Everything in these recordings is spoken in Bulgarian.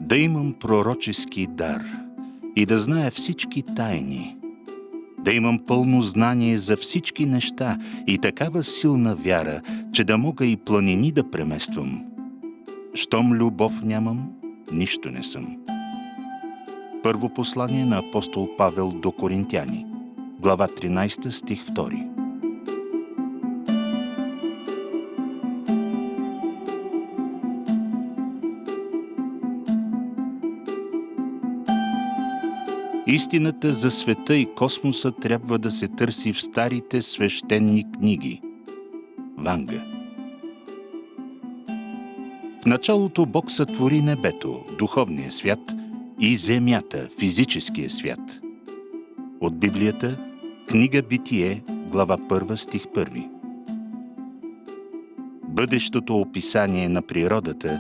Да имам пророчески дар и да зная всички тайни, да имам пълно знание за всички неща и такава силна вяра, че да мога и планини да премествам. Щом любов нямам, нищо не съм. Първо послание на апостол Павел до Коринтяни, глава 13, стих 2. Истината за света и космоса трябва да се търси в старите свещени книги. Ванга. В началото Бог сътвори небето, духовния свят, и земята, физическия свят. От Библията, книга Битие, глава 1, стих 1. Бъдещото описание на природата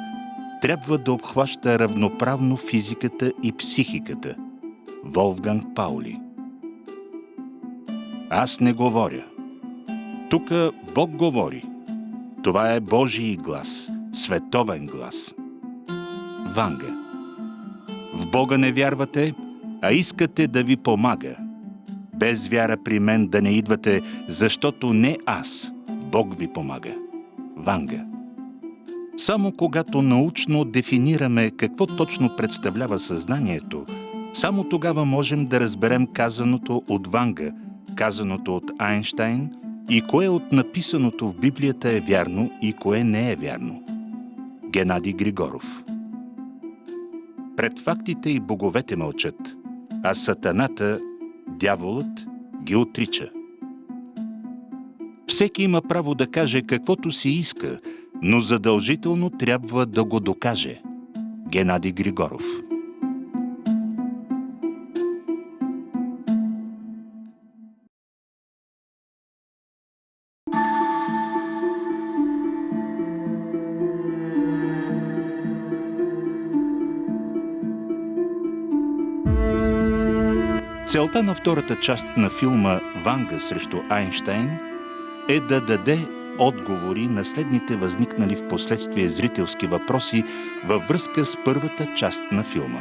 трябва да обхваща равноправно физиката и психиката. Волфганг Паули. Аз не говоря. Тука Бог говори. Това е Божий глас, световен глас. Ванга. В Бога не вярвате, а искате да ви помага. Без вяра при мен да не идвате, защото не аз, Бог ви помага. Ванга. Само когато научно дефинираме какво точно представлява съзнанието, само тогава можем да разберем казаното от Ванга, казаното от Айнщайн и кое от написаното в Библията е вярно и кое не е вярно. Генадий Григоров. Пред фактите и боговете мълчат, а сатаната, дяволът, ги отрича. Всеки има право да каже каквото си иска, но задължително трябва да го докаже. Генадий Григоров. Целта на втората част на филма «Ванга срещу Айнщайн» е да даде отговори на следните възникнали в последствие зрителски въпроси във връзка с първата част на филма.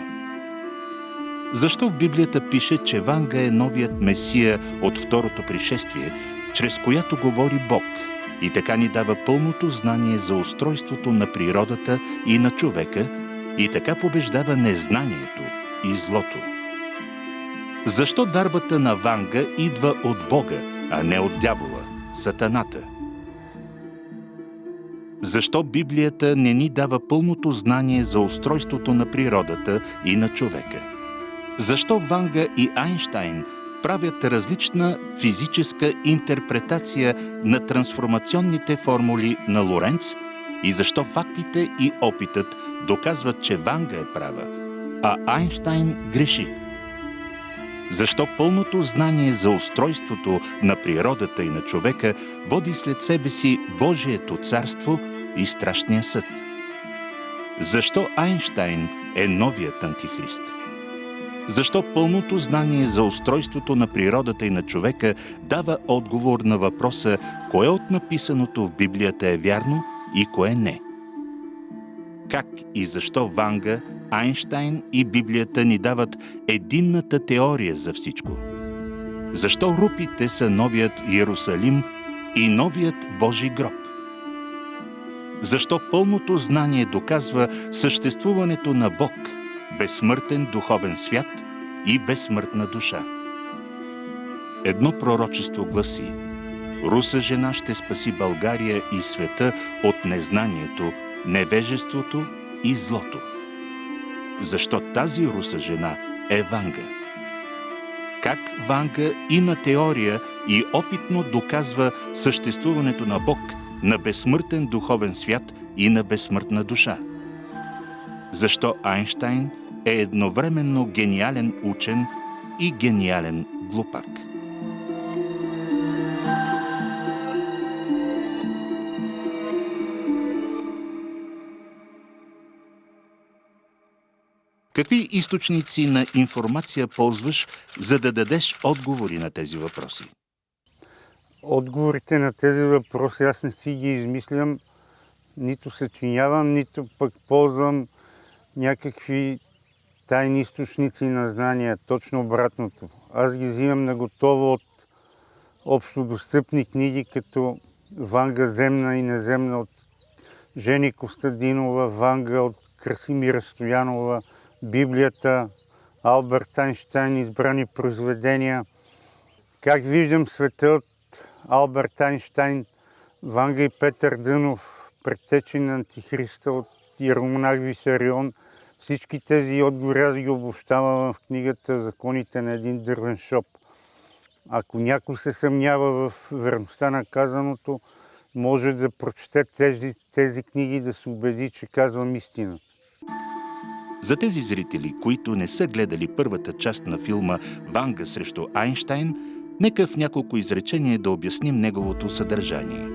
Защо в Библията пише, че Ванга е новият Месия от второто пришествие, чрез която говори Бог и така ни дава пълното знание за устройството на природата и на човека и така побеждава незнанието и злото? Защо дарбата на Ванга идва от Бога, а не от дявола, сатаната? Защо Библията не ни дава пълното знание за устройството на природата и на човека? Защо Ванга и Айнщайн правят различна физическа интерпретация на трансформационните формули на Лоренц и защо фактите и опитът доказват, че Ванга е права, а Айнщайн греши? Защо пълното знание за устройството на природата и на човека води след себе си Божието царство и страшния съд? Защо Айнщайн е новият антихрист? Защо пълното знание за устройството на природата и на човека дава отговор на въпроса кое от написаното в Библията е вярно и кое не? Как и защо Ванга, Айнщайн и Библията ни дават единната теория за всичко? Защо рупите са новият Иерусалим и новият Божий гроб? Защо пълното знание доказва съществуването на Бог, безсмъртен духовен свят и безсмъртна душа? Едно пророчество гласи: руса жена ще спаси България и света от незнанието, невежеството и злото. Защо тази руса жена е Ванга? Как Ванга и на теория и опитно доказва съществуването на Бог, на безсмъртен духовен свят и на безсмъртна душа? Защо Айнщайн е едновременно гениален учен и гениален глупак? Какви източници на информация ползваш, за да дадеш отговори на тези въпроси? Отговорите на тези въпроси аз не си ги измислям, нито съчинявам, нито пък ползвам някакви тайни източници на знания, точно обратното. Аз ги взимам на готово от общодостъпни книги, като Ванга земна и неземна от Жени Костадинова, Ванга от Красимира Стоянова, Библията, Алберт Айнщайн, избрани произведения. Как виждам света от Алберт Айнщайн, Ванга и Петър Дънов, предтечи на Антихриста от Иеромонах Висарион. Всички тези отговори аз ги обобщавам в книгата Законите на един дървен шоп. Ако някой се съмнява в верността на казаното, може да прочете тези книги и да се убеди, че казвам истина. За тези зрители, които не са гледали първата част на филма «Ванга срещу Айнщайн», нека в няколко изречения да обясним неговото съдържание.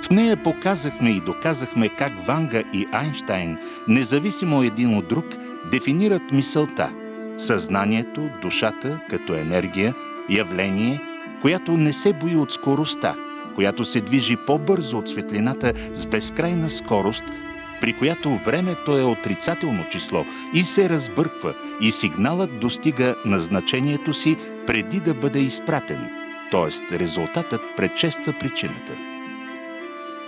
В нея показахме и доказахме как Ванга и Айнщайн, независимо един от друг, дефинират мисълта, съзнанието, душата като енергия, явление, която не се бои от скоростта, която се движи по-бързо от светлината с безкрайна скорост, при която времето е отрицателно число и се разбърква, и сигналът достига назначението си преди да бъде изпратен, т.е. резултатът предшества причината.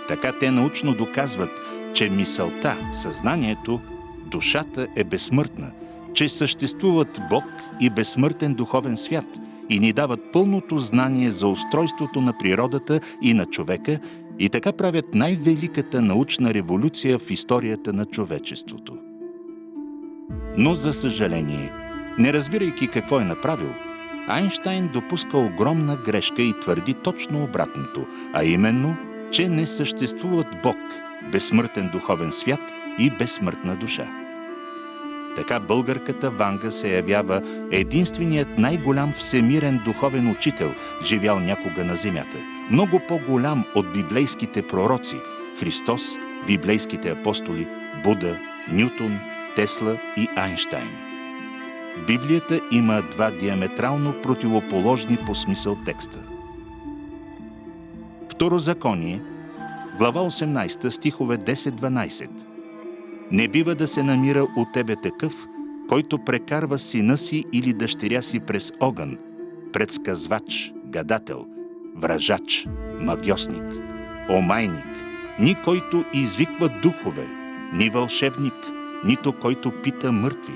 Така те научно доказват, че мисълта, съзнанието, душата е безсмъртна, че съществуват Бог и безсмъртен духовен свят и ни дават пълното знание за устройството на природата и на човека и така правят най-великата научна революция в историята на човечеството. Но, за съжаление, не разбирайки какво е направил, Айнщайн допуска огромна грешка и твърди точно обратното, а именно, че не съществуват Бог, безсмъртен духовен свят и безсмъртна душа. Така българката Ванга се явява единственият най-голям всемирен духовен учител, живял някога на земята. Много по-голям от библейските пророци – Христос, библейските апостоли, Буда, Нютон, Тесла и Айнщайн. Библията има два диаметрално противоположни по смисъл текста. Второзаконие, глава 18, стихове 10-12. Не бива да се намира от тебе такъв, който прекарва сина си или дъщеря си през огън, предсказвач, гадател, вражач, магьосник, омайник, ни който извиква духове, ни вълшебник, нито който пита мъртви.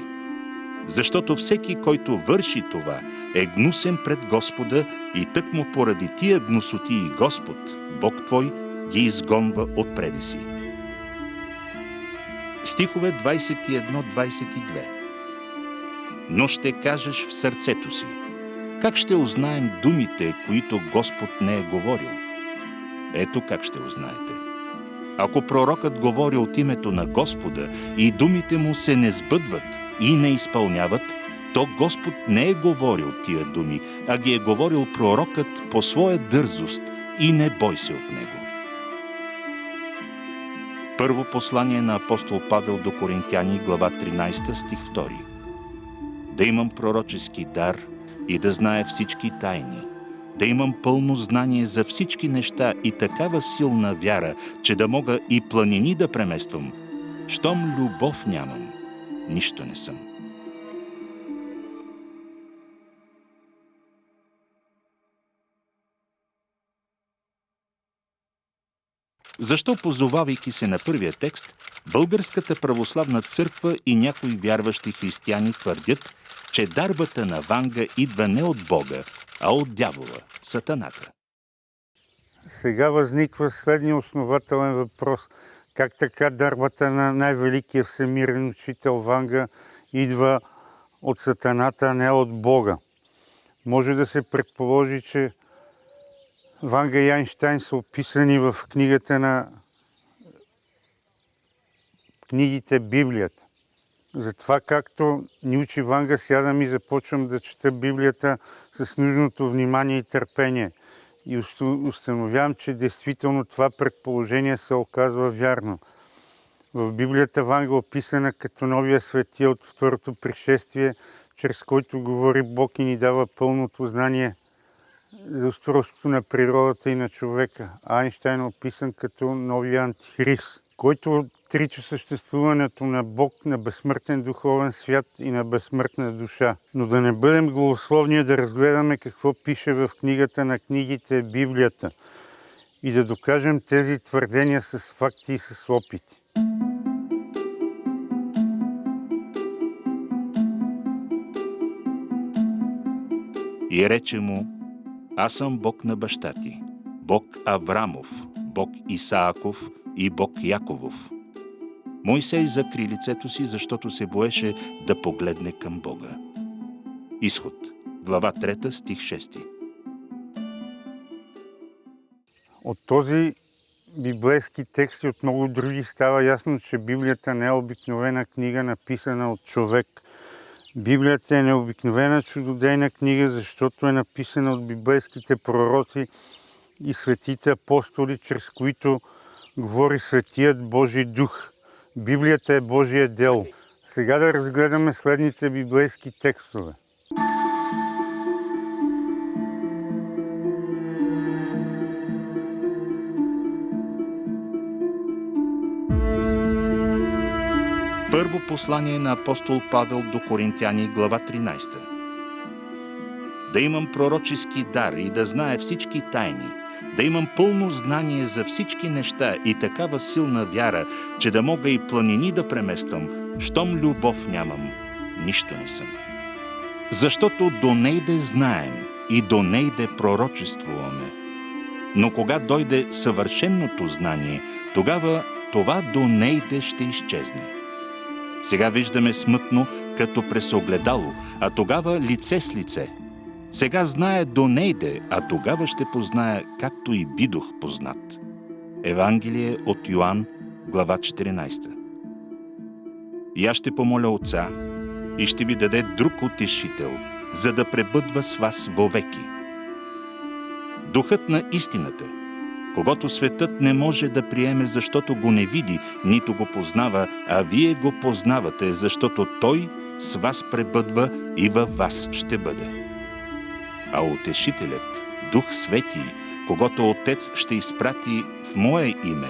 Защото всеки, който върши това, е гнусен пред Господа и тъкмо поради тия гнусотии Господ, Бог твой, ги изгонва отпреди си. Стихове 21-22. Но ще кажеш в сърцето си: как ще узнаем думите, които Господ не е говорил? Ето как ще узнаете. Ако пророкът говори от името на Господа и думите му се не сбъдват и не изпълняват, то Господ не е говорил тия думи, а ги е говорил пророкът по своя дързост и не бой се от него. Първо послание на апостол Павел до Коринтяни, глава 13, стих 2. Да имам пророчески дар и да зная всички тайни, да имам пълно знание за всички неща и такава силна вяра, че да мога и планини да премествам. Щом любов нямам, нищо не съм. Защо, позовавайки се на първия текст, Българската православна църква и някои вярващи християни твърдят, че дарбата на Ванга идва не от Бога, а от дявола, сатаната? Сега възниква следния основателен въпрос. Как така дарбата на най-великия всемирен учител Ванга идва от сатаната, а не от Бога? Може да се предположи, че Ванга и Айнщайн са описани в книгата на книгите Библията. Затова, както ни учи Ванга, сядам и започвам да чета Библията с нужното внимание и търпение. И установявам, че действително това предположение се оказва вярно. В Библията Ванга е описана като новия светия от второто пришествие, чрез който говори Бог и ни дава пълното знание за устройството на природата и на човека. Айнщайн е описан като новия антихрист. който отрича съществуването на Бог, на безсмъртен духовен свят и на безсмъртна душа. Но да не бъдем голословни, да разгледаме какво пише в книгата на книгите, Библията, и да докажем тези твърдения с факти и с опити. И рече му: аз съм Бог на баща ти, Бог Аврамов, Бог Исааков и Бог Яковов. Мойсей закри лицето си, защото се боеше да погледне към Бога. Изход, глава 3, стих 6. От този библейски текст и от много други става ясно, че Библията не е обикновена книга, написана от човек. Библията е необикновена чудодейна книга, защото е написана от библейските пророци и светите апостоли, чрез които говори Светият Божий Дух. Библията е Божие дело. Сега да разгледаме следните библейски текстове. Първо послание на апостол Павел до Коринтяни, глава 13. Да имам пророчески дар и да знае всички тайни, да имам пълно знание за всички неща и такава силна вяра, че да мога и планини да премествам, щом любов нямам, нищо не съм. Защото донейде знаем и донейде пророчествуваме. Но кога дойде съвършеното знание, тогава това донейде ще изчезне. Сега виждаме смътно, като през огледало, а тогава лице с лице. Сега знае донейде, а тогава ще позная, както и бидох познат. Евангелие от Йоан, глава 14. И аз ще помоля Отца и ще ви даде друг утешител, за да пребъдва с вас вовеки. Духът на истината, когото светът не може да приеме, защото го не види, нито го познава, а вие го познавате, защото той с вас пребъдва и във вас ще бъде. А утешителят, Дух Свети, когото Отец ще изпрати в Мое име,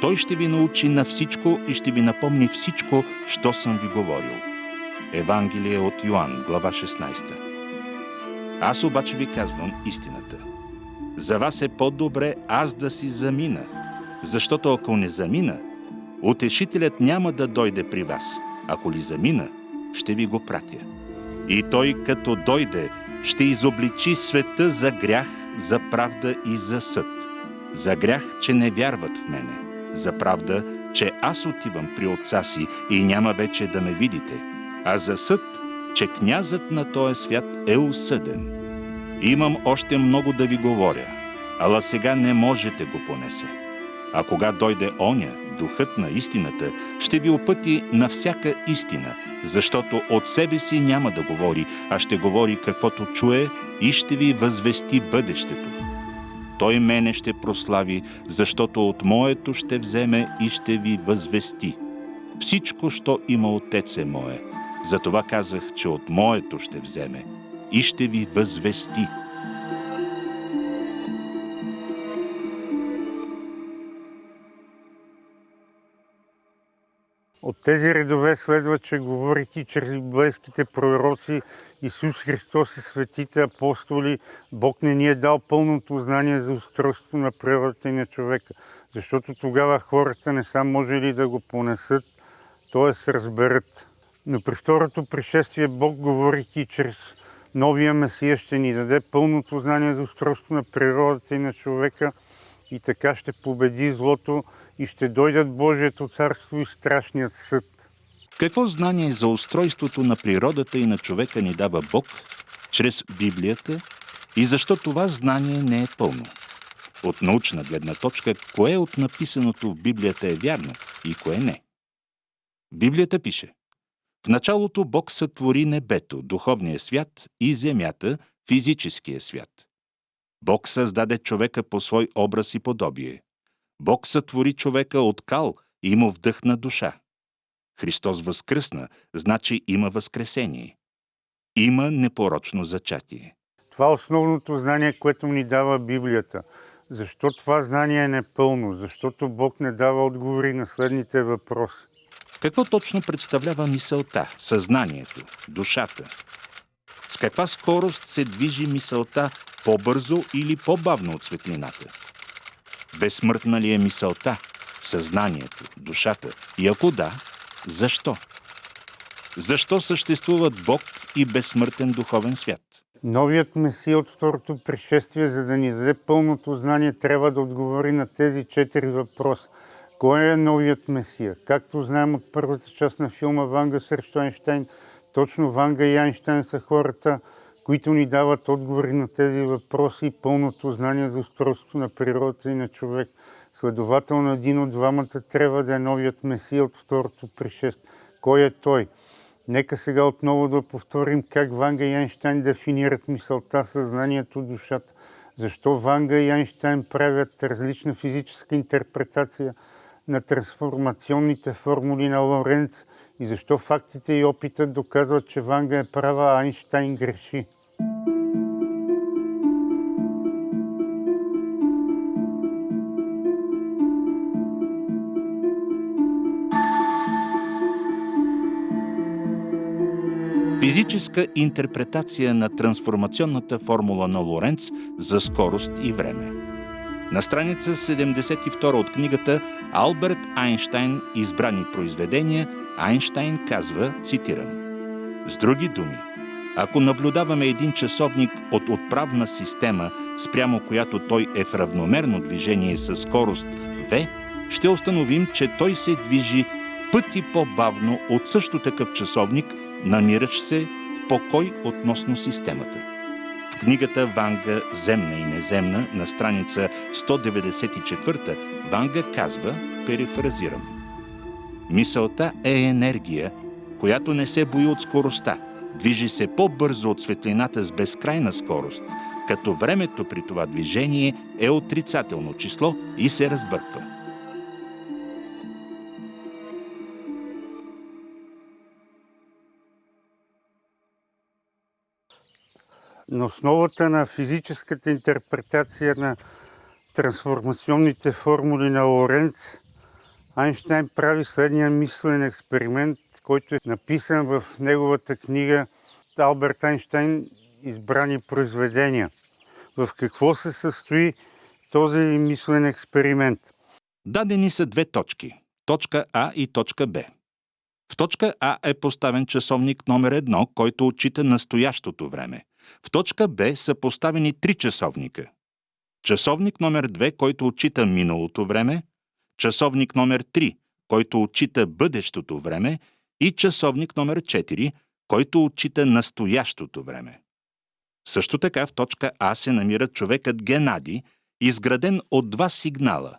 той ще ви научи на всичко и ще ви напомни всичко, що съм ви говорил. Евангелие от Йоан, глава 16. Аз обаче ви казвам истината. За вас е по-добре аз да си замина, защото ако не замина, утешителят няма да дойде при вас. Ако ли замина, ще ви го пратя. И той, като дойде, ще изобличи света за грях, за правда и за съд. За грях, че не вярват в мене. За правда, че аз отивам при Отца си и няма вече да ме видите. А за съд, че князът на този свят е осъден. Имам още много да ви говоря, ала сега не можете го понесе. А кога дойде оня, Духът на истината, ще ви опъти на всяка истина, защото от себе си няма да говори, а ще говори каквото чуе и ще ви възвести бъдещето. Той мене ще прослави, защото от моето ще вземе и ще ви възвести. Всичко, що има Отец е мое. Затова казах, че от моето ще вземе и ще ви възвести. От тези редове следва, че говорейки чрез библейските пророци, Исус Христос и светите апостоли, Бог не ни е дал пълното знание за устройството на природата и на човека, защото тогава хората не са можели да го понесат, т.е. разберат. Но при второто пришествие Бог, говорейки чрез новия Месия, ще ни даде пълното знание за устройството на природата и на човека и така ще победи злото и ще дойдат Божието царство и страшният съд. Какво знание за устройството на природата и на човека ни дава Бог чрез Библията и защо това знание не е пълно? От научна гледна точка, кое от написаното в Библията е вярно и кое не? Библията пише: в началото Бог сътвори небето, духовния свят и земята, физическия свят. Бог създаде човека по свой образ и подобие. Бог сътвори човека от кал и му вдъхна душа. Христос възкръсна, значи има възкресение. Има непорочно зачатие. Това е основното знание, което ни дава Библията. Защо това знание е непълно? Защото Бог не дава отговори на следните въпроси. Какво точно представлява мисълта, съзнанието, душата? С каква скорост се движи мисълта, по-бързо или по-бавно от светлината? Безсмъртна ли е мисълта, съзнанието, душата? И ако да, защо? Защо съществуват Бог и безсмъртен духовен свят? Новият Месия от второто пришествие, за да ни даде пълното знание, трябва да отговори на тези 4 въпроса. Кой е новият Месия? Както знаем от първата част на филма Ванга срещу Айнщайн, точно Ванга и Айнщайн са хората, които ни дават отговори на тези въпроси и пълното знание за устройството на природата и на човек. Следователно, един от двамата трябва да е новият Месия от второто пришествие. Кой е той? Нека сега отново да повторим как Ванга и Айнщайн дефинират мисълта, съзнанието, душата. Защо Ванга и Айнщайн правят различна физическа интерпретация на трансформационните формули на Лоренц и защо фактите и опитът доказват, че Ванга е права, а Айнщайн греши. Физическа интерпретация на трансформационната формула на Лоренц за скорост и време. На страница 72 от книгата Алберт Айнщайн избрани произведения, Айнщайн казва, цитирам: с други думи, ако наблюдаваме един часовник от отправна система, спрямо която той е в равномерно движение със скорост v, ще установим, че той се движи пъти по-бавно от също такъв часовник, намиращ се в покой относно системата. В книгата Ванга «Земна и неземна» на страница 194 Ванга казва, перифразирам: мисълта е енергия, която не се бои от скоростта, движи се по-бързо от светлината с безкрайна скорост, като времето при това движение е отрицателно число и се разбърква. На основата на физическата интерпретация на трансформационните формули на Лоренц, Айнщайн прави следния мислен експеримент, който е написан в неговата книга Алберт Айнщайн избрани произведения. В какво се състои този мислен експеримент? Дадени са 2 точки – точка А и точка Б. В точка А е поставен часовник номер 1, който отчита настоящото време. В точка Б са поставени 3 часовника. Часовник номер 2, който отчита миналото време, часовник номер 3, който отчита бъдещото време и часовник номер 4, който отчита настоящото време. Също така в точка А се намира човекът Геннади, изграден от 2 сигнала.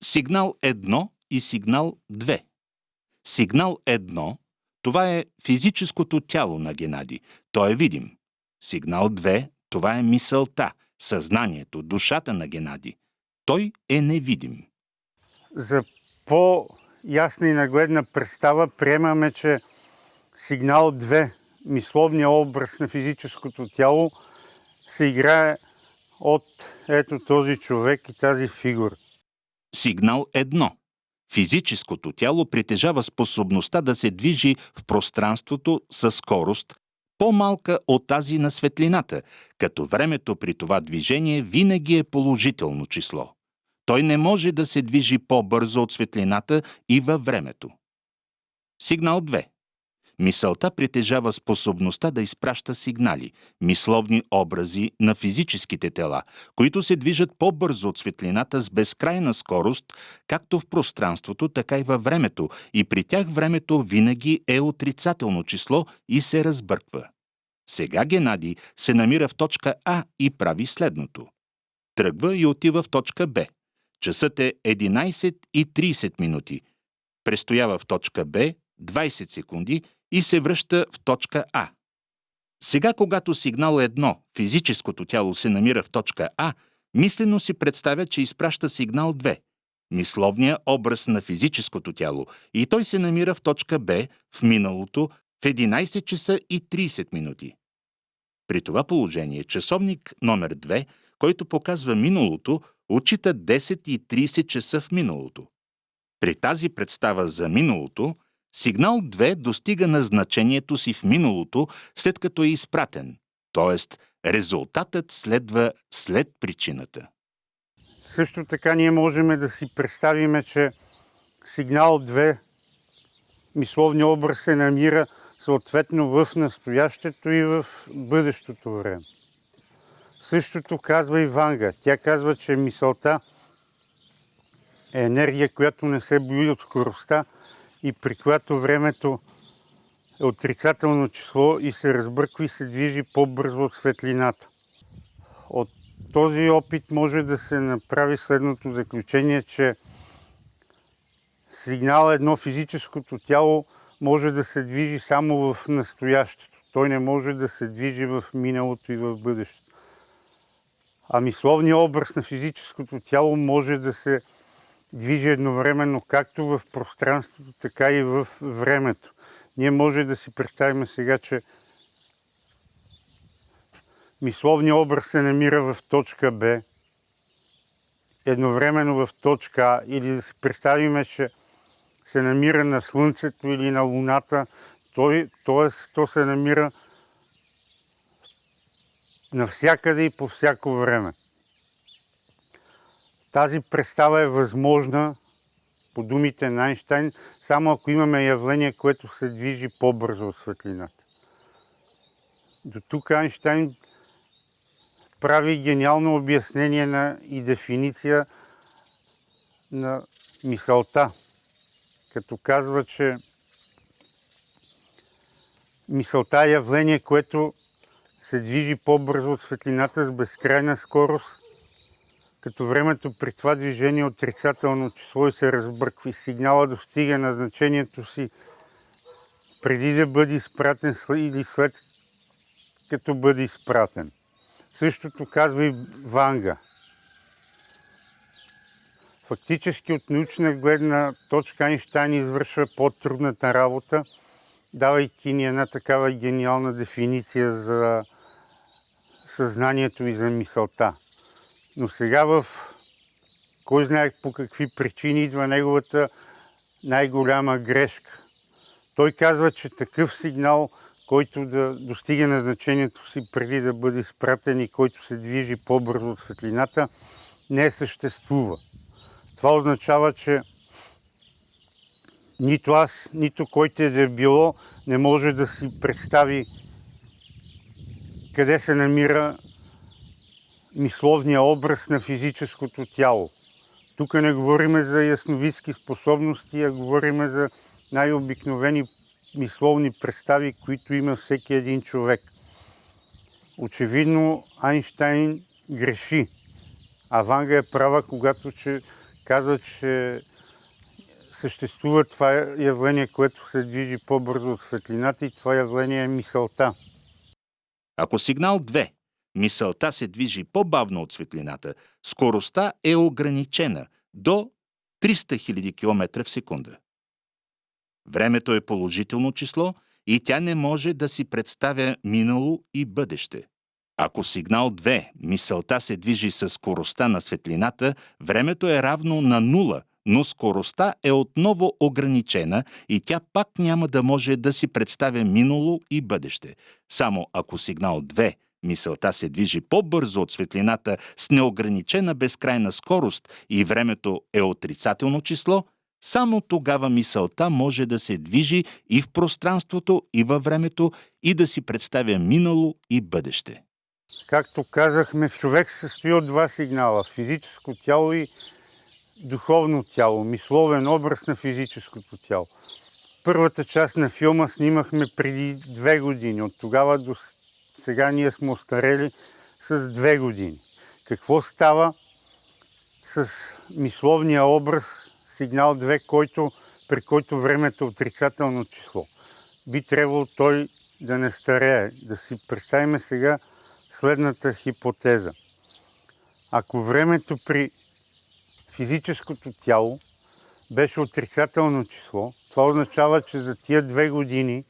Сигнал 1 и сигнал 2. Сигнал 1 – това е физическото тяло на Геннади. Той е видим. Сигнал 2 – това е мисълта, съзнанието, душата на Геннади. Той е невидим. За по-ясна и нагледна представа приемаме, че сигнал 2, мисловният образ на физическото тяло, се играе от ето този човек и тази фигура. Сигнал 1. Физическото тяло притежава способността да се движи в пространството със скорост, по-малка от тази на светлината, като времето при това движение винаги е положително число. Той не може да се движи по-бързо от светлината и във времето. Сигнал 2. Мисълта притежава способността да изпраща сигнали, мисловни образи на физическите тела, които се движат по-бързо от светлината с безкрайна скорост, както в пространството, така и във времето, и при тях времето винаги е отрицателно число и се разбърква. Сега Геннади се намира в точка А и прави следното. Тръгва и отива в точка Б. Часът е 11:30 минути. Престоява в точка Б 20 секунди и се връща в точка А. Сега, когато сигнал 1, физическото тяло, се намира в точка А, мислено си представя, че изпраща сигнал 2, мисловния образ на физическото тяло, и той се намира в точка Б, в миналото, в 11 часа и 30 минути. При това положение часовник номер 2, който показва миналото, отчита 10:30 часа в миналото. При тази представа за миналото, сигнал 2 достига на значението си в миналото, след като е изпратен, т.е. резултатът следва след причината. Също така ние можем да си представим, че сигнал 2, мисловния образ, се намира съответно в настоящето и в бъдещото време. Същото казва и Ванга. Тя казва, че мисълта е енергия, която не се бои от скоростта и при която времето е отрицателно число и се разбърква и се движи по-бързо от светлината. От този опит може да се направи следното заключение, че сигнал 1, физическото тяло, може да се движи само в настоящето. Той не може да се движи в миналото и в бъдещето. А мисловният образ на физическото тяло може да се движи едновременно както в пространството, така и в времето. Ние може да си представим сега, че мисловният образ се намира в точка Б, едновременно в точка А, или да си представим, че се намира на Слънцето или на Луната, т.е. то се намира навсякъде и по всяко време. Тази представа е възможна, по думите на Айнщайн, само ако имаме явление, което се движи по-бързо от светлината. До тук Айнщайн прави гениално обяснение и дефиниция на мисълта, като казва, че мисълта е явление, което се движи по-бързо от светлината с безкрайна скорост, като времето при това движение е отрицателно число и се разбърква и сигнала достига на значението си преди да бъде изпратен или след като бъде изпратен. Същото казва и Ванга. Фактически от научна гледна точка Айнщайн извършва по-трудната работа, давайки ни една такава гениална дефиниция за съзнанието и за мисълта. Но сега кой знае по какви причини идва неговата най-голяма грешка. Той казва, че такъв сигнал, който да достига на значението си преди да бъде изпратен и който се движи по-бързо от светлината, не съществува. Това означава, че нито аз, нито който да е било, не може да си представи къде се намира мисловния образ на физическото тяло. Тук не говорим за ясновидски способности, а говорим за най-обикновени мисловни представи, които има всеки един човек. Очевидно Айнщайн греши, а Ванга е права, когато казва, че съществува това явление, което се движи по-бързо от светлината и това явление е мисълта. Ако сигнал 2, мисълта се движи по-бавно от светлината, скоростта е ограничена до 300 000 км в секунда. Времето е положително число и тя не може да си представя минало и бъдеще. Ако сигнал 2, мисълта се движи със скоростта на светлината, времето е равно на 0, но скоростта е отново ограничена и тя пак няма да може да си представя минало и бъдеще. Само ако сигнал 2, мисълта се движи по-бързо от светлината с неограничена безкрайна скорост и времето е отрицателно число, само тогава мисълта може да се движи и в пространството, и във времето и да си представя минало и бъдеще. Както казахме, човек се състои от два сигнала – физическо тяло и духовно тяло, мисловен образ на физическото тяло. Първата част на филма снимахме преди 2 години. От тогава до сега ние сме остарели с 2 години. Какво става с мисловния образ сигнал 2, при който времето е отрицателно число? Би трябвало той да не старее. Да си представим сега следната хипотеза. Ако времето при физическото тяло беше отрицателно число, това означава, че за тия 2 години,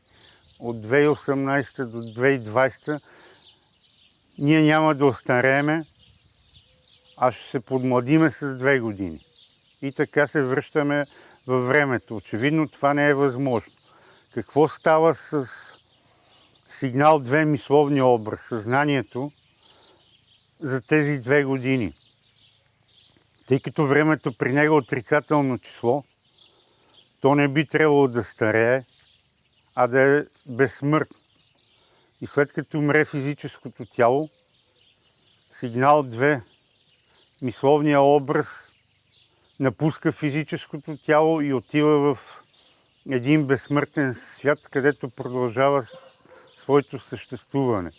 от 2018 до 2020, ние няма да остарееме а ще се подмладиме с 2 години. И така се връщаме във времето. Очевидно това не е възможно. Какво става с сигнал 2 мисловния образ, съзнанието, за тези 2 години? Тъй като времето при него е отрицателно число, то не би трябвало да старее, а да е безсмъртно. И след като умре физическото тяло, сигнал 2, мисловния образ, напуска физическото тяло и отива в един безсмъртен свят, където продължава своето съществуване.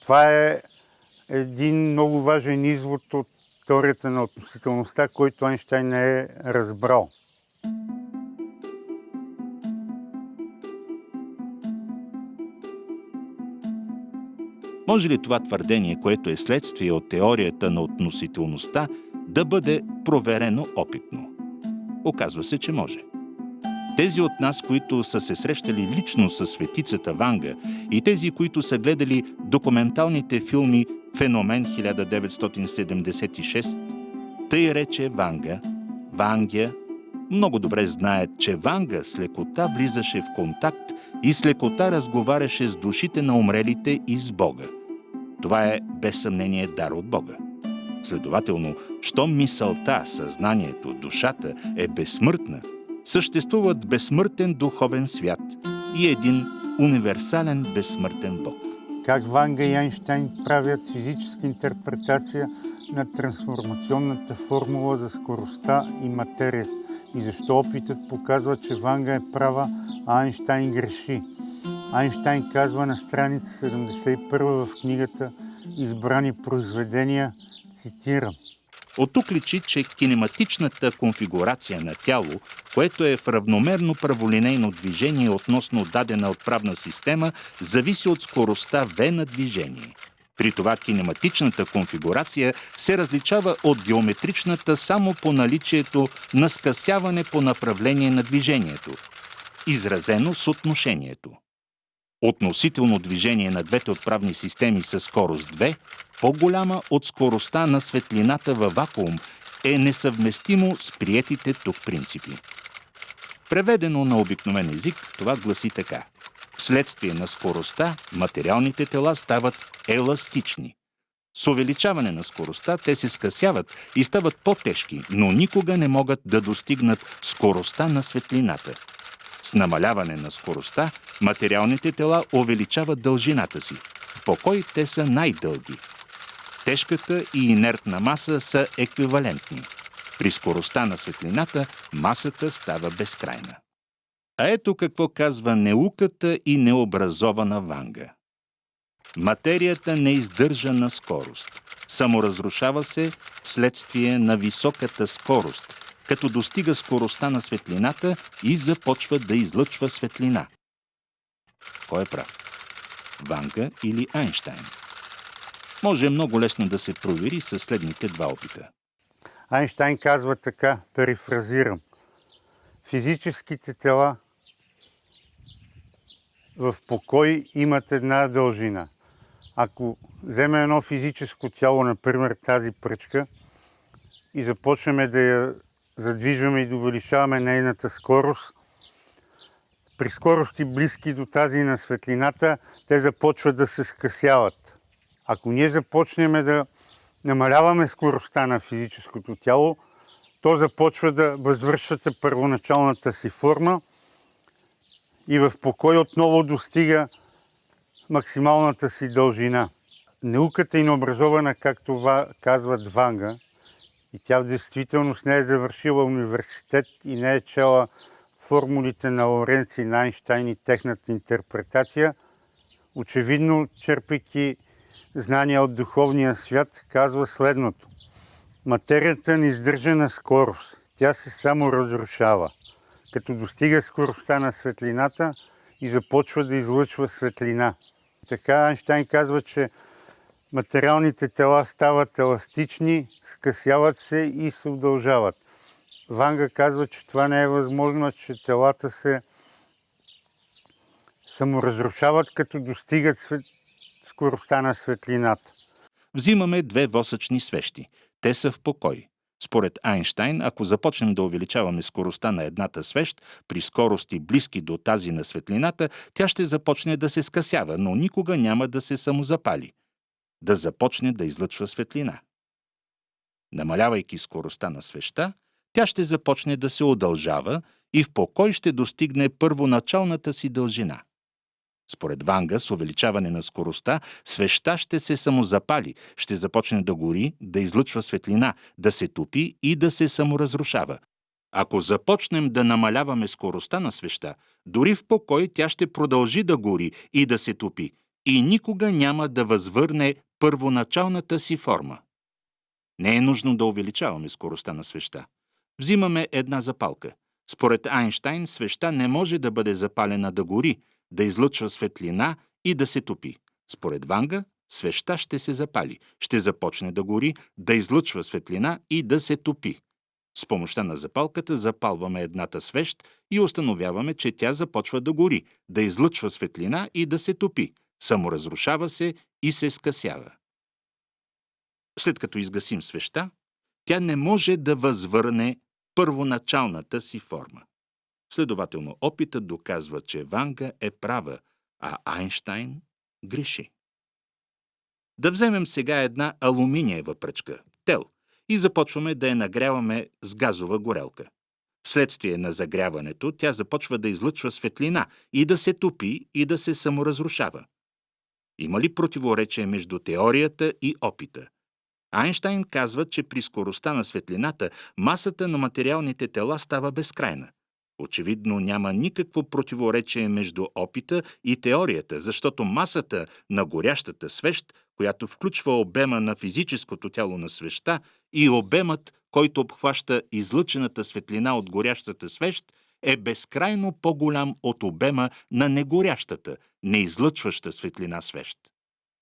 Това е един много важен извод от теорията на относителността, който Айнщайн не е разбрал. Може ли това твърдение, което е следствие от теорията на относителността, да бъде проверено опитно? Оказва се, че може. Тези от нас, които са се срещали лично с светицата Ванга и тези, които са гледали документалните филми «Феномен 1976», тъй рече Ванга, Вангя, много добре знаят, че Ванга с лекота влизаше в контакт и с лекота разговаряше с душите на умрелите и с Бога. Това е без съмнение дар от Бога. Следователно, щом мисълта, съзнанието, душата е безсмъртна, съществуват безсмъртен духовен свят и един универсален безсмъртен Бог. Как Ванга и Айнщайн правят физическа интерпретация на трансформационната формула за скоростта и материята? И защо опитът показва, че Ванга е права, а Айнщайн греши? Айнщайн казва на страница 71 в книгата «Избрани произведения», цитирам: От тук личи, че кинематичната конфигурация на тяло, което е в равномерно праволинейно движение относно дадена отправна система, зависи от скоростта v на движение. При това кинематичната конфигурация се различава от геометричната само по наличието на скъсяване по направление на движението, изразено с отношението. Относително движение на двете отправни системи със скорост v, по-голяма от скоростта на светлината във вакуум, е несъвместимо с приетите тук принципи. Преведено на обикновен език, това гласи така: вследствие на скоростта, материалните тела стават еластични. С увеличаване на скоростта те се скъсяват и стават по-тежки, но никога не могат да достигнат скоростта на светлината. С намаляване на скоростта, материалните тела увеличават дължината си. В покой те са най-дълги. Тежката и инертна маса са еквивалентни. При скоростта на светлината масата става безкрайна. А ето какво казва неуката и необразована Ванга. Материята не издържа на скорост. Саморазрушава се вследствие на високата скорост, като достига скоростта на светлината и започва да излъчва светлина. Кой е прав? Ванга или Айнщайн? Може много лесно да се провери със следните два опита. Айнщайн казва така, перифразирам: физическите тела в покой имат една дължина. Ако вземе едно физическо тяло, например тази пръчка, и започнем да я задвижваме и да увеличаваме нейната скорост, при скорости близки до тази на светлината, те започват да се скъсяват. Ако ние започнем да намаляваме скоростта на физическото тяло, то започва да възвръща първоначалната си форма и в покой отново достига максималната си дължина. Науката е необразована, както казват Ванга, и тя в действителност не е завършила университет и не е чела формулите на Лоренц и на Айнщайн и техната интерпретация. Очевидно, черпейки знания от духовния свят, казва следното: материята не издържа на скорост, тя се само разрушава, като достига скоростта на светлината и започва да излъчва светлина. Така Айнщайн казва, че материалните тела стават еластични, скъсяват се и се удължават. Ванга казва, че това не е възможно, че телата се саморазрушават, като достигат скоростта на светлината. Взимаме две восъчни свещи. Те са в покой. Според Айнщайн, ако започнем да увеличаваме скоростта на едната свещ при скорости близки до тази на светлината, тя ще започне да се скъсява, но никога няма да се самозапали. Да започне да излъчва светлина. Намалявайки скоростта на свещта, тя ще започне да се удължава и в покой ще достигне първоначалната си дължина. Според Ванга, с увеличаване на скоростта, свещта ще се самозапали, ще започне да гори, да излъчва светлина, да се топи и да се саморазрушава. Ако започнем да намаляваме скоростта на свещта, дори в покой тя ще продължи да гори и да се топи и никога няма да възвърне първоначалната си форма. Не е нужно да увеличаваме скоростта на свещта. Взимаме една запалка. Според Айнщайн, свеща не може да бъде запалена да гори, да излъчва светлина и да се топи. Според Ванга, свеща ще се запали, ще започне да гори, да излъчва светлина и да се топи. С помощта на запалката запалваме едната свещ и установяваме, че тя започва да гори, да излъчва светлина и да се топи, саморазрушава се и се скъсява. След като изгасим свеща, тя не може да възвърне първоначалната си форма. Следователно, опитът доказва, че Ванга е права, а Айнщайн греши. Да вземем сега една алуминиева пръчка, тел, и започваме да я нагряваме с газова горелка. Вследствие на загряването, тя започва да излъчва светлина и да се топи и да се саморазрушава. Има ли противоречие между теорията и опита? Айнщайн казва, че при скоростта на светлината масата на материалните тела става безкрайна. Очевидно няма никакво противоречие между опита и теорията, защото масата на горящата свещ, която включва обема на физическото тяло на свещта и обемът, който обхваща излъчената светлина от горящата свещ, е безкрайно по-голям от обема на негорящата, неизлъчваща светлина свещ.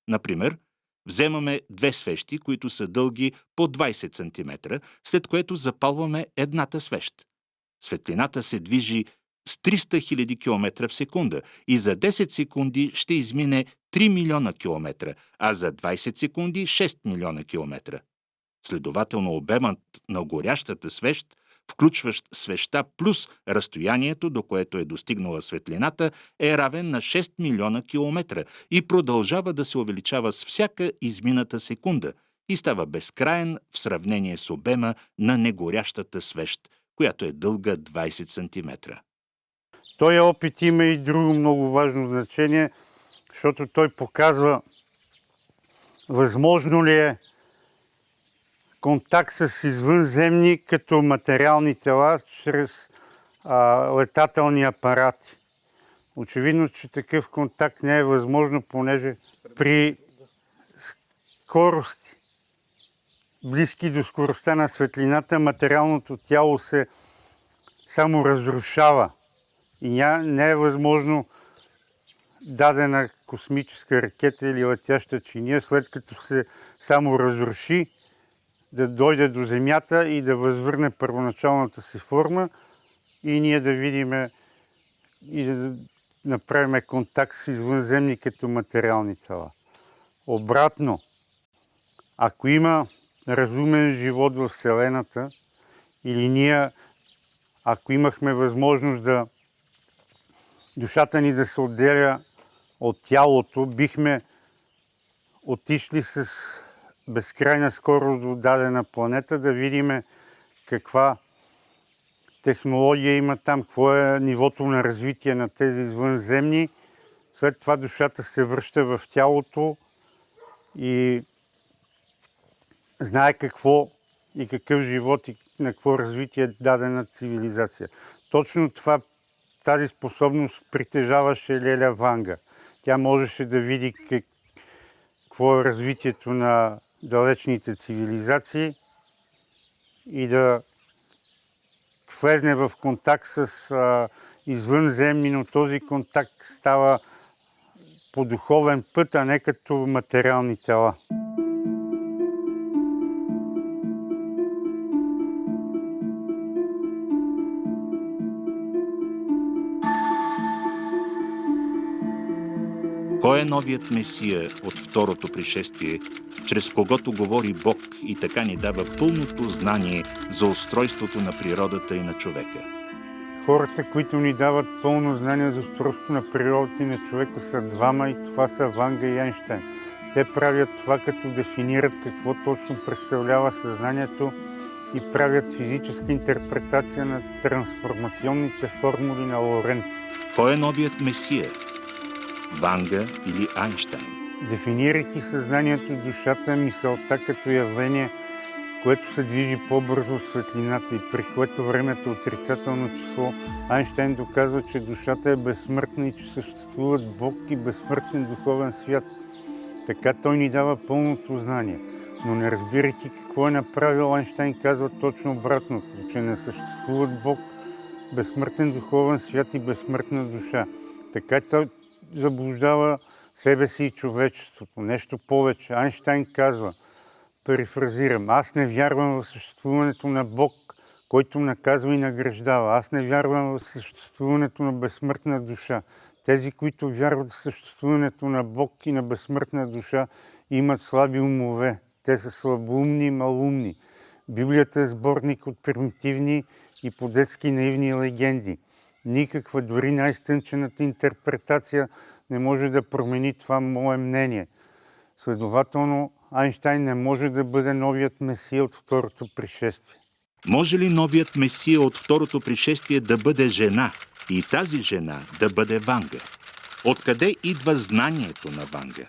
Например, вземаме две свещи, които са дълги по 20 см, след което запалваме едната свещ. Светлината се движи с 300 000 км в секунда и за 10 секунди ще измине 3 милиона километра, а за 20 секунди 6 милиона километра. Следователно обемът на горящата свещ, включващ свещта плюс разстоянието, до което е достигнала светлината, е равен на 6 милиона километра и продължава да се увеличава с всяка измината секунда и става безкраен в сравнение с обема на негорящата свещ, която е дълга 20 см. Този опит има и друго много важно значение, защото той показва възможно ли е контакт с извънземни като материални тела чрез летателни апарати. Очевидно, че такъв контакт не е възможно, понеже при скорости, близки до скоростта на светлината, материалното тяло се само разрушава и не е възможно дадена космическа ракета или летяща чиния, след като се само разруши, да дойде до Земята и да възвърне първоначалната си форма и ние да видим и да направим контакт с извънземни като материални тела. Обратно, ако има разумен живот в Вселената или ние, ако имахме възможност да душата ни да се отделя от тялото, бихме отишли с безкрайна скорост до дадена планета, да видим каква технология има там, какво е нивото на развитие на тези извънземни. След това душата се връща в тялото и знае какво и какъв живот и на какво развитие е дадена цивилизация. Точно тази способност притежаваше Леля Ванга. Тя можеше да види какво е развитието на далечните цивилизации и да влезне в контакт с извънземни, но този контакт става по духовен път, а не като материални тела. Кой е новият Месия от второто пришествие чрез когото говори Бог и така ни дава пълното знание за устройството на природата и на човека. Хората, които ни дават пълно знание за устройството на природата и на човека, са двама и това са Ванга и Айнщайн. Те правят това, като дефинират какво точно представлява съзнанието и правят физическа интерпретация на трансформационните формули на Лоренц. Кой е новият месия? Ванга или Айнщайн? Дефинирайки съзнанието и душата, мисълта като явление, което се движи по-бързо от светлината и при което времето е отрицателно число, Айнщайн доказва, че душата е безсмъртна и че съществуват Бог и безсмъртен духовен свят. Така той ни дава пълното знание. Но не разбирайки какво е направил, Айнщайн казва точно обратното, че не съществуват Бог, безсмъртен духовен свят и безсмъртна душа. Така той заблуждава себе си и човечеството. Нещо повече. Айнщайн казва, перифразирам, аз не вярвам в съществуването на Бог, който наказва и награждава. Аз не вярвам в съществуването на безсмъртна душа. Тези, които вярват в съществуването на Бог и на безсмъртна душа, имат слаби умове. Те са слабоумни и малумни. Библията е сборник от примитивни и по-детски наивни легенди. Никаква, дори най-стънчената интерпретация не може да промени това мое мнение. Следователно, Айнщайн не може да бъде новият месия от второто пришествие. Може ли новият месия от второто пришествие да бъде жена и тази жена да бъде Ванга? Откъде идва знанието на Ванга?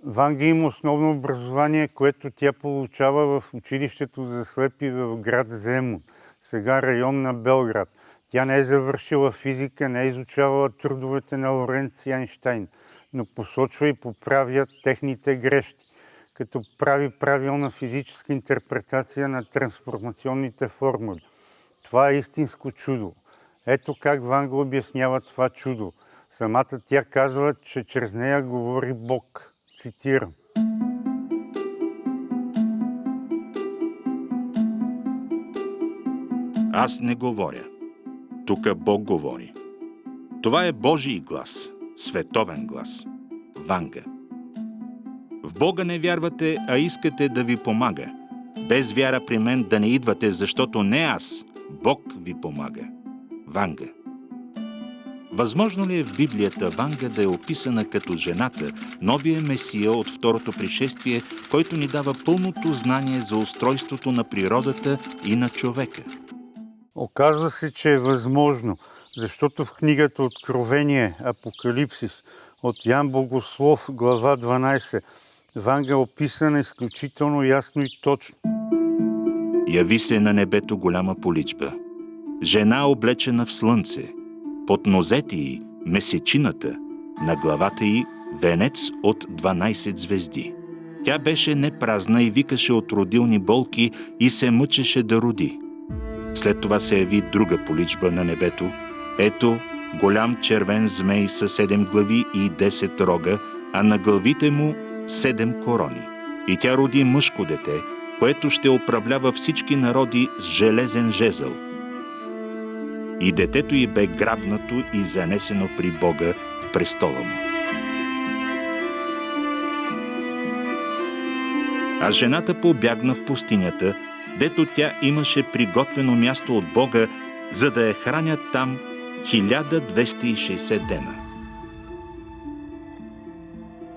Ванга има основно образование, което тя получава в училището за слепи в град Земун, сега район на Белград. Тя не е завършила физика, не е изучавала трудовете на Лоренц и Айнщайн, но посочва и поправя техните грешки, като прави правилна физическа интерпретация на трансформационните формули. Това е истинско чудо. Ето как Ванга обяснява това чудо. Самата тя казва, че чрез нея говори Бог. Цитирам. Аз не говоря. Тук Бог говори. Това е Божий глас, световен глас. Ванга. В Бога не вярвате, а искате да ви помага. Без вяра при мен да не идвате, защото не аз, Бог ви помага. Ванга. Възможно ли е в Библията Ванга да е описана като жената, новия месия от второто пришествие, който ни дава пълното знание за устройството на природата и на човека? Оказва се, че е възможно, защото в книгата Откровение, Апокалипсис от Ян Богослов, глава 12, Ванга е описана изключително ясно и точно. Яви се на небето голяма поличба. Жена облечена в слънце, под нозете й месечината, на главата й венец от 12 звезди. Тя беше непразна и викаше от родилни болки и се мъчеше да роди. След това се яви друга поличба на небето. Ето, голям червен змей със 7 глави и 10 рога, а на главите му 7 корони. И тя роди мъжко дете, което ще управлява всички народи с железен жезъл. И детето й бе грабнато и занесено при Бога в престола му. А жената побягна в пустинята, дето тя имаше приготвено място от Бога, за да я хранят там 1260 дена.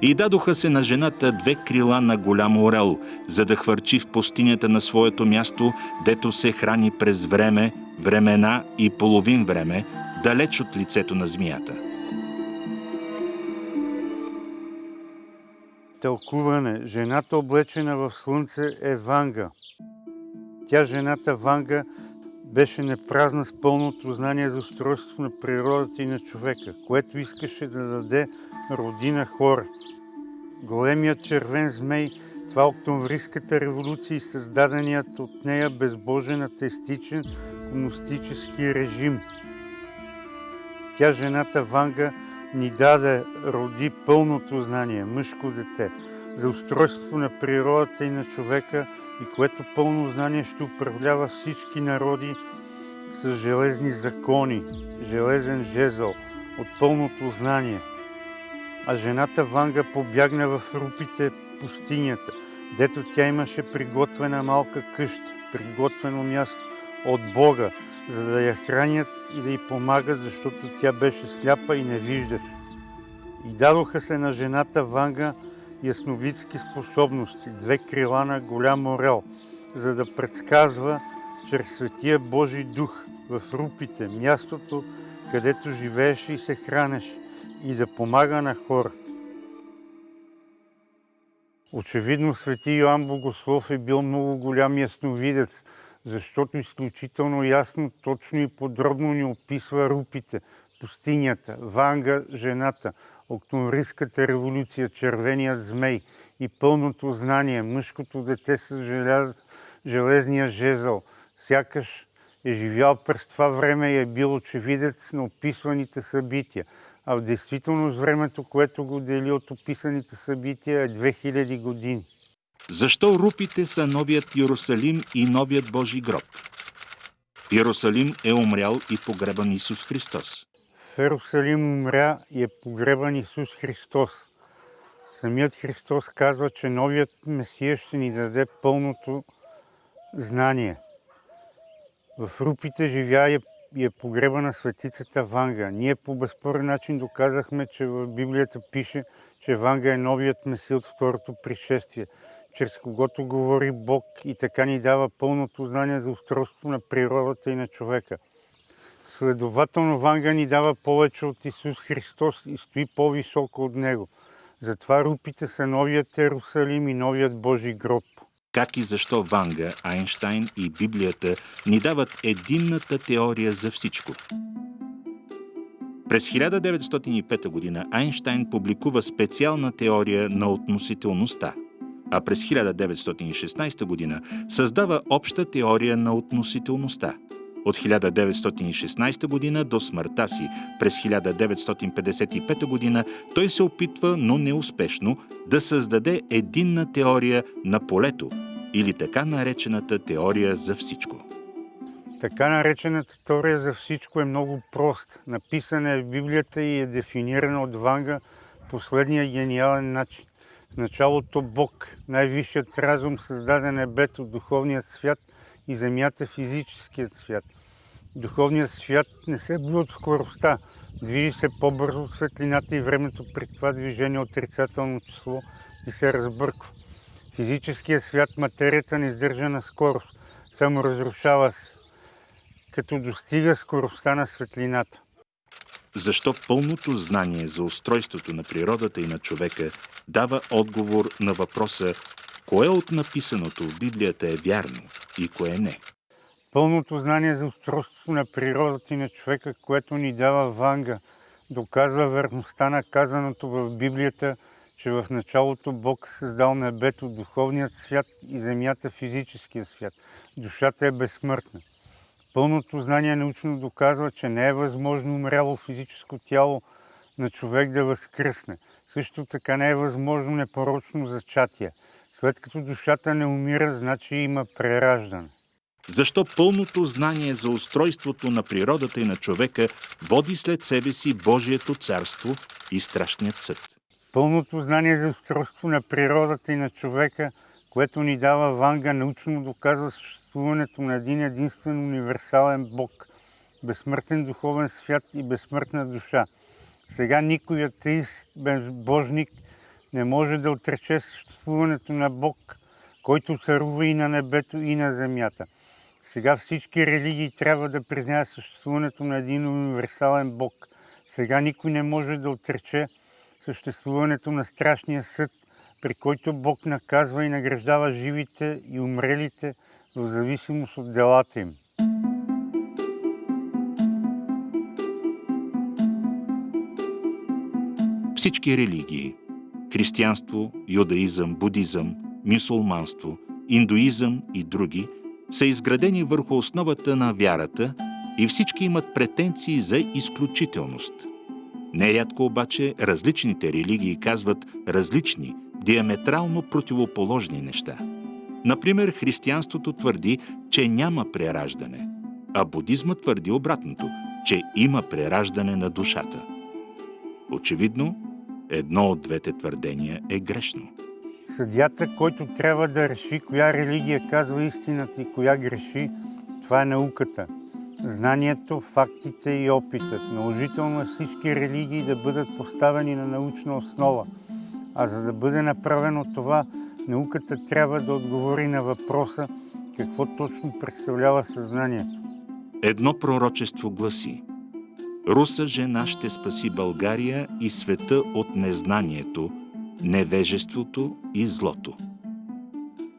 И дадоха се на жената 2 крила на голям орел, за да хвърчи в пустинята на своето място, дето се храни през време, времена и половин време, далеч от лицето на змията. Тълкуване. Жената, облечена в слънце, е Ванга. Тя, жената Ванга, беше непразна с пълното знание за устройството на природата и на човека, което искаше да даде роди на хората. Големият червен змей, това е октомврийската революция и създаденият от нея безбожен атеистичен комунистически режим. Тя, жената Ванга, ни даде роди пълното знание, мъжко дете, за устройството на природата и на човека, и което пълно знание ще управлява всички народи с железни закони, железен жезъл от пълното знание. А жената Ванга побягна в рупите пустинята, дето тя имаше приготвена малка къща, приготвено място от Бога, за да я хранят и да й помагат, защото тя беше сляпа и не виждаше. И дадоха се на жената Ванга ясновидски способности, 2 крила на голям орел, за да предсказва чрез Светия Божий дух в рупите, мястото, където живееше и се хранеше, и да помага на хората. Очевидно Свети Йоан Богослов е бил много голям ясновидец, защото изключително ясно, точно и подробно ни описва рупите, пустинята, Ванга, жената, октомврийската революция, червеният змей и пълното знание, мъжкото дете с железния жезъл, сякаш е живял през това време и е бил очевидец на описваните събития, а в действителност времето, което го дели от описаните събития, е 2000 години. Защо рупите са новият Йерусалим и новият Божий гроб? В Йерусалим е умрял и погребан Исус Христос. В Йерусалим умря и е погребан Исус Христос. Самият Христос казва, че новият Месия ще ни даде пълното знание. В рупите живя и е погребана светицата Ванга. Ние по безспорен начин доказахме, че в Библията пише, че Ванга е новият Месия от второто пришествие, чрез когото говори Бог и така ни дава пълното знание за устройството на природата и на човека. Следователно Ванга ни дава повече от Исус Христос и стои по-високо от Него. Затова рупите са новият Йерусалим и новият Божий гроб. Как и защо Ванга, Айнщайн и Библията ни дават единната теория за всичко? През 1905 г. Айнщайн публикува специална теория на относителността, а през 1916 г. създава обща теория на относителността. От 1916 г. до смъртта си през 1955 г. той се опитва, но неуспешно, да създаде единна теория на полето или така наречената теория за всичко. Така наречената теория за всичко е много прост. Написана е в Библията и е дефинирана от Ванга последния гениален начин. В началото Бог, най-висшият разум, създаде небето, духовният свят и земята, физическият свят. Духовният свят не се бие от скоростта, движи се по-бързо от светлината и времето при това движение отрицателно число и се разбърква. Физическият свят, материята не издържа на скорост, само разрушава се, като достига скоростта на светлината. Защо пълното знание за устройството на природата и на човека дава отговор на въпроса кое от написаното в Библията е вярно и кое не? Пълното знание за устройството на природата и на човека, което ни дава Ванга, доказва верността на казаното в Библията, че в началото Бог създал небето, духовният свят и земята, физическия свят. Душата е безсмъртна. Пълното знание научно доказва, че не е възможно умряло физическо тяло на човек да възкръсне. Също така не е възможно непорочно зачатие. След като душата не умира, значи има прераждане. Защо пълното знание за устройството на природата и на човека води след себе си Божието царство и страшният съд? Пълното знание за устройството на природата и на човека, което ни дава Ванга, научно доказва съществуването на един единствен универсален Бог, безсмъртен духовен свят и безсмъртна душа. Сега никой атеист, безбожник не може да отрече съществуването на Бог, който царува и на небето, и на земята. Сега всички религии трябва да признаят съществуването на един универсален Бог. Сега никой не може да отрече съществуването на страшния съд, при който Бог наказва и награждава живите и умрелите в зависимост от делата им. Всички религии – християнство, юдаизъм, будизъм, мюсюлманство, индуизъм и други – са изградени върху основата на вярата и всички имат претенции за изключителност. Нерядко обаче различните религии казват различни, диаметрално противоположни неща. Например, християнството твърди, че няма прераждане, а будизмът твърди обратното, че има прераждане на душата. Очевидно, едно от двете твърдения е грешно. Съдията, който трябва да реши коя религия казва истината и коя греши, това е науката. Знанието, фактите и опитът. Наложително е всички религии да бъдат поставени на научна основа. А за да бъде направено това, науката трябва да отговори на въпроса какво точно представлява съзнанието. Едно пророчество гласи: Руса жена ще спаси България и света от незнанието, невежеството и злото.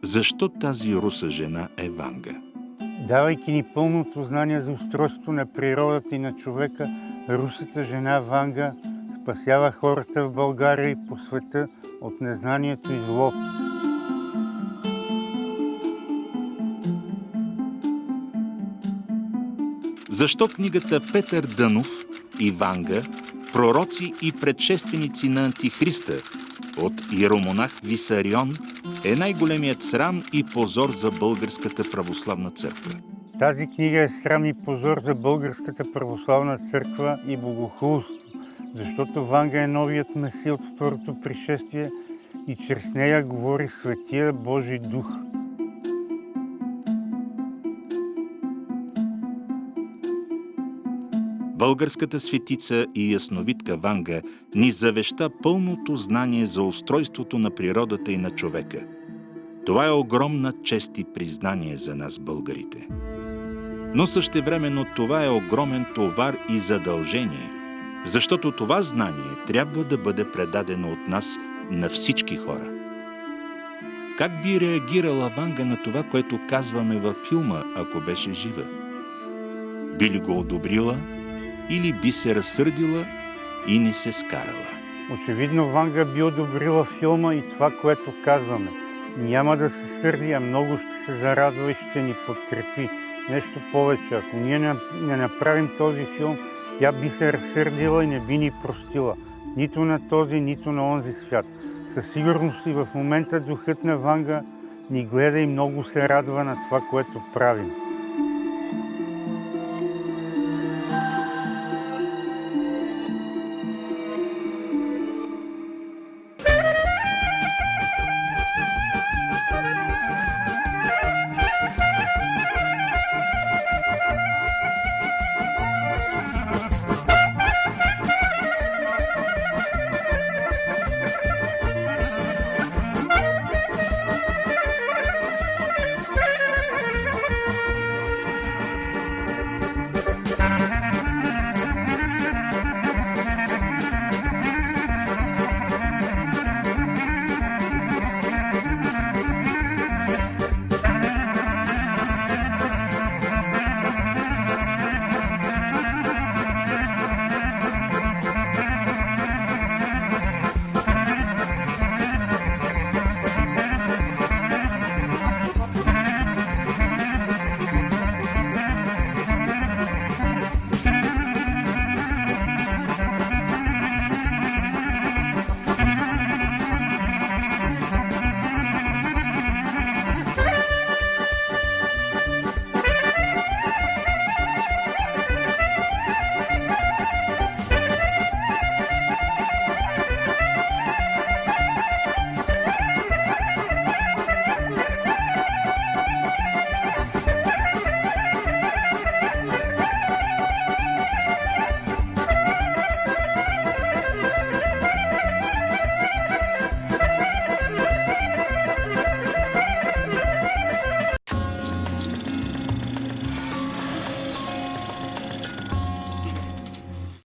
Защо тази руса жена е Ванга? Давайки ни пълното знание за устройството на природата и на човека, русата жена Ванга спасява хората в България и по света от незнанието и злото. Защо книгата Петър Дънов и Ванга, пророци и предшественици на Антихриста от иеромонах Висарион е най-големият срам и позор за Българската православна църква? Тази книга е срам и позор за Българската православна църква и богохулство, защото Ванга е новият Месия от второто пришествие и чрез нея говори Светия Божий Дух. Българската светица и ясновидка Ванга ни завеща пълното знание за устройството на природата и на човека. Това е огромна чест и признание за нас, българите. Но същевременно това е огромен товар и задължение, защото това знание трябва да бъде предадено от нас на всички хора. Как би реагирала Ванга на това, което казваме във филма, ако беше жива? Би ли го одобрила или би се разсърдила и не се скарала? Очевидно Ванга би одобрила филма и това, което казваме. Няма да се сърди, а много ще се зарадва и ще ни подкрепи. Нещо повече, ако ние не направим този филм, тя би се разсърдила и не би ни простила. Нито на този, нито на онзи свят. Със сигурност и в момента духът на Ванга ни гледа и много се радва на това, което правим.